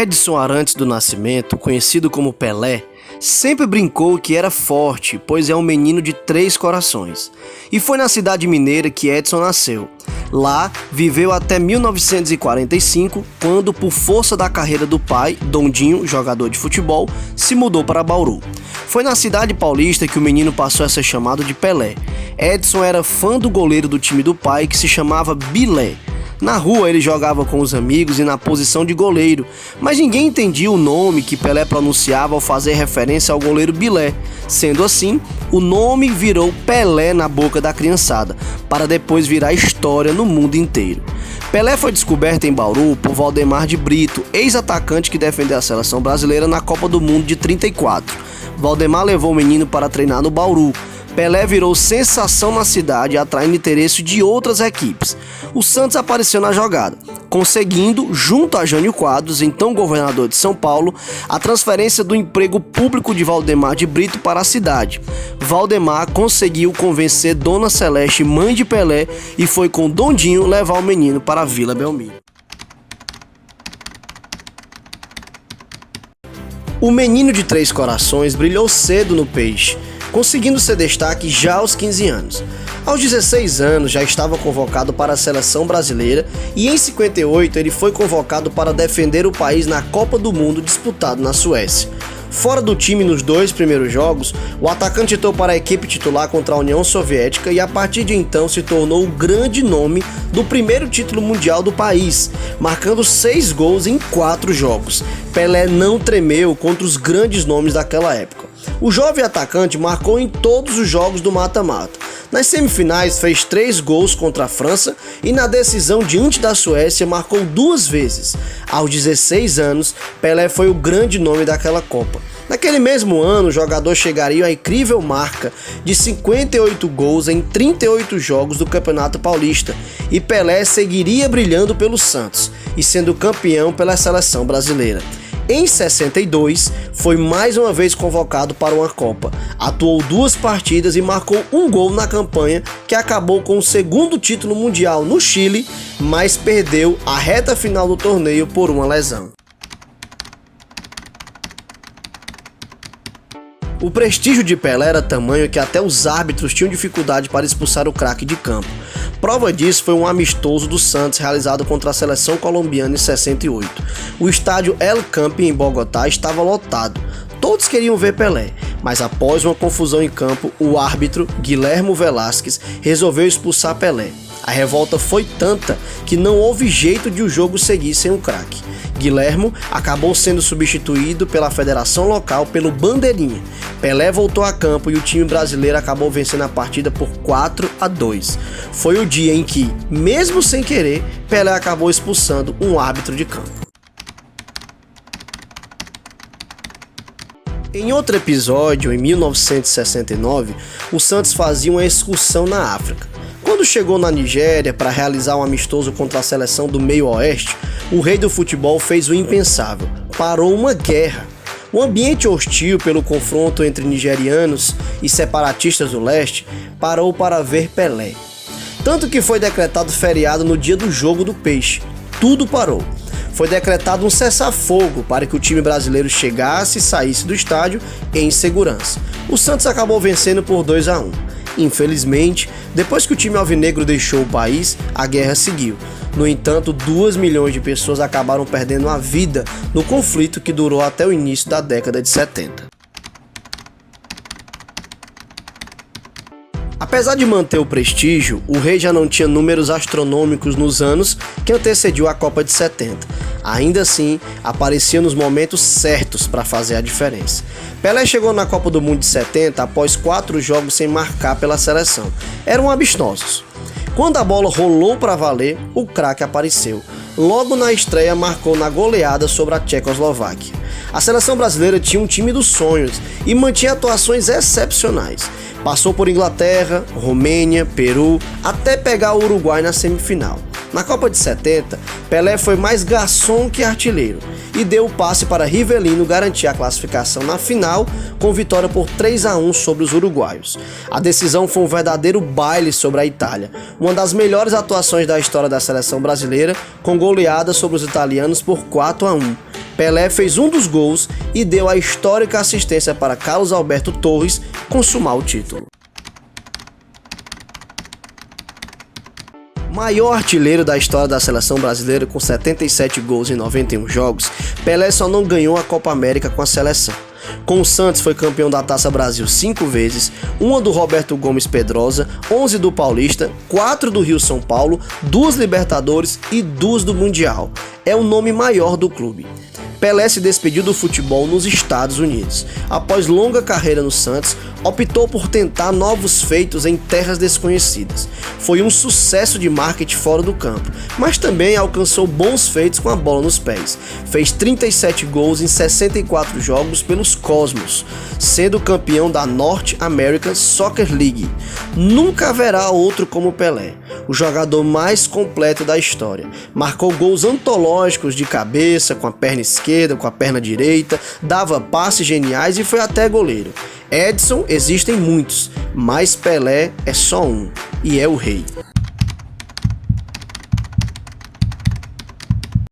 Edson Arantes do Nascimento, conhecido como Pelé, sempre brincou que era forte, pois é um menino de 3 corações. E foi na cidade mineira que Edson nasceu. Lá, viveu até 1945, quando, por força da carreira do pai, Dondinho, jogador de futebol, se mudou para Bauru. Foi na cidade paulista que o menino passou a ser chamado de Pelé. Edson era fã do goleiro do time do pai, que se chamava Bilé. Na rua ele jogava com os amigos e na posição de goleiro, mas ninguém entendia o nome que Pelé pronunciava ao fazer referência ao goleiro Bilé. Sendo assim, o nome virou Pelé na boca da criançada, para depois virar história no mundo inteiro. Pelé foi descoberto em Bauru por Valdemar de Brito, ex-atacante que defendeu a seleção brasileira na Copa do Mundo de 34. Valdemar levou o menino para treinar no Bauru. Pelé virou sensação na cidade, atraindo interesse de outras equipes. O Santos apareceu na jogada, conseguindo, junto a Jânio Quadros, então governador de São Paulo, a transferência do emprego público de Valdemar de Brito para a cidade. Valdemar conseguiu convencer Dona Celeste, mãe de Pelé, e foi com Dondinho levar o menino para a Vila Belmiro. O menino de 3 corações brilhou cedo no Peixe, conseguindo ser destaque já aos 15 anos. Aos 16 anos já estava convocado para a seleção brasileira e em 58 ele foi convocado para defender o país na Copa do Mundo disputado na Suécia. Fora do time nos 2 primeiros jogos, o atacante entrou para a equipe titular contra a União Soviética e a partir de então se tornou o grande nome do primeiro título mundial do país, marcando 6 gols em 4 jogos. Pelé não tremeu contra os grandes nomes daquela época. O jovem atacante marcou em todos os jogos do mata-mata. Nas semifinais fez 3 gols contra a França e na decisão diante da Suécia marcou 2 vezes. Aos 16 anos, Pelé foi o grande nome daquela Copa. Naquele mesmo ano, o jogador chegaria à incrível marca de 58 gols em 38 jogos do Campeonato Paulista e Pelé seguiria brilhando pelo Santos e sendo campeão pela seleção brasileira. Em 62, foi mais uma vez convocado para uma Copa, atuou 2 partidas e marcou 1 gol na campanha que acabou com o 2º título mundial no Chile, mas perdeu a reta final do torneio por uma lesão. O prestígio de Pelé era tamanho que até os árbitros tinham dificuldade para expulsar o craque de campo. Prova disso foi um amistoso do Santos realizado contra a seleção colombiana em 68. O estádio El Campín em Bogotá estava lotado. Todos queriam ver Pelé, mas após uma confusão em campo, o árbitro, Guilhermo Velásquez, resolveu expulsar Pelé. A revolta foi tanta que não houve jeito de o jogo seguir sem o craque. Guilhermo acabou sendo substituído pela federação local pelo Bandeirinha. Pelé voltou a campo e o time brasileiro acabou vencendo a partida por 4-2. Foi o dia em que, mesmo sem querer, Pelé acabou expulsando um árbitro de campo. Em outro episódio, em 1969, o Santos fazia uma excursão na África. Quando chegou na Nigéria para realizar um amistoso contra a seleção do Meio-Oeste, o rei do futebol fez o impensável, parou uma guerra. O ambiente hostil pelo confronto entre nigerianos e separatistas do leste parou para ver Pelé. Tanto que foi decretado feriado no dia do jogo do Peixe. Tudo parou. Foi decretado um cessar-fogo para que o time brasileiro chegasse e saísse do estádio em segurança. O Santos acabou vencendo por 2-1. Infelizmente, depois que o time alvinegro deixou o país, a guerra seguiu. No entanto, 2 milhões de pessoas acabaram perdendo a vida no conflito que durou até o início da década de 70. Apesar de manter o prestígio, o rei já não tinha números astronômicos nos anos que antecediu a Copa de 70. Ainda assim, aparecia nos momentos certos para fazer a diferença. Pelé chegou na Copa do Mundo de 70 após 4 jogos sem marcar pela seleção. Eram amistosos. Quando a bola rolou para valer, o craque apareceu. Logo na estreia marcou na goleada sobre a Tchecoslováquia. A seleção brasileira tinha um time dos sonhos e mantinha atuações excepcionais. Passou por Inglaterra, Romênia, Peru, até pegar o Uruguai na semifinal. Na Copa de 70, Pelé foi mais garçom que artilheiro e deu o passe para Rivelino garantir a classificação na final com vitória por 3-1 sobre os uruguaios. A decisão foi um verdadeiro baile sobre a Itália, uma das melhores atuações da história da seleção brasileira, com goleada sobre os italianos por 4-1. Pelé fez um dos gols e deu a histórica assistência para Carlos Alberto Torres consumar o título. Maior artilheiro da história da seleção brasileira com 77 gols em 91 jogos, Pelé só não ganhou a Copa América com a seleção. Com o Santos foi campeão da Taça Brasil 5 vezes, uma do Roberto Gomes Pedrosa, 11 do Paulista, 4 do Rio São Paulo, 2 Libertadores e 2 do Mundial. É o nome maior do clube. Pelé se despediu do futebol nos Estados Unidos. Após longa carreira no Santos, optou por tentar novos feitos em terras desconhecidas. Foi um sucesso de marketing fora do campo, mas também alcançou bons feitos com a bola nos pés. Fez 37 gols em 64 jogos pelos Cosmos, sendo campeão da North American Soccer League. Nunca haverá outro como Pelé, o jogador mais completo da história. Marcou gols antológicos de cabeça, com a perna esquerda, com a perna direita, dava passes geniais e foi até goleiro. Edson existem muitos, mas Pelé é só um, e é o rei.